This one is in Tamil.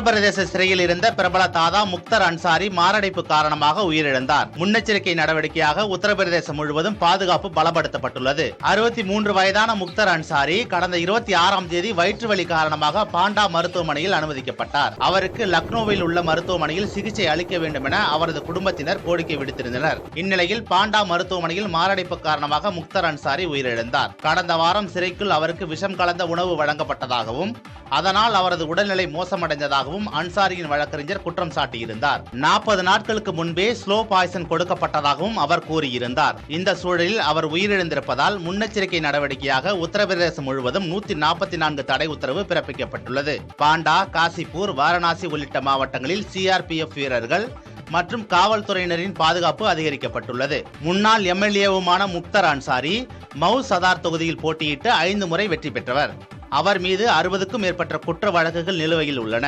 உத்தரப்பிரதேச சிறையில் இருந்த பிரபல தாதா முக்தர் அன்சாரி மாரடைப்பு காரணமாக உயிரிழந்தார். முன்னெச்சரிக்கை நடவடிக்கையாக உத்தரப்பிரதேசம் முழுவதும் பாதுகாப்பு பலப்படுத்தப்பட்டுள்ளது. 63 வயதான முக்தர் அன்சாரி கடந்த 26ஆம் தேதி வயிற்று வலி காரணமாக பாண்டா மருத்துவமனையில் அனுமதிக்கப்பட்டார். அவருக்கு லக்னோவில் உள்ள மருத்துவமனையில் சிகிச்சை அளிக்க வேண்டும் என அவரது குடும்பத்தினர் கோரிக்கை விடுத்திருந்தனர். இந்நிலையில் பாண்டா மருத்துவமனையில் மாரடைப்பு காரணமாக முக்தர் அன்சாரி உயிரிழந்தார். கடந்த வாரம் சிறைக்குள் அவருக்கு விஷம் கலந்த உணவு வழங்கப்பட்டதாகவும் அதனால் அவரது உடல்நிலை மோசமடைந்ததாகவும் அன்சாரியின் வழக்கறிஞர் குற்றம் சாட்டியிருந்தார். 40 நாட்களுக்கு முன்பே ஸ்லோ பாய்சன் கொடுக்கப்பட்டதாகவும் அவர் கூறியிருந்தார். இந்த சூழலில் அவர் உயிரிழந்திருப்பதால் முன்னெச்சரிக்கை நடவடிக்கையாக உத்தரப்பிரதேசம் முழுவதும் 144 தடை உத்தரவு பிறப்பிக்கப்பட்டுள்ளது. பாண்டா, காசிப்பூர், வாரணாசி உள்ளிட்ட மாவட்டங்களில் சிஆர்பிஎஃப் வீரர்கள் மற்றும் காவல்துறையினரின் பாதுகாப்பு அதிகரிக்கப்பட்டுள்ளது. முன்னாள் எம்எல்ஏவுமான முக்தர் அன்சாரி மௌ சதார் தொகுதியில் போட்டியிட்டு 5 முறை வெற்றி பெற்றவர். அவர் மீது 60க்கும் மேற்பட்ட குற்ற வழக்குகள் நிலுவையில் உள்ளன.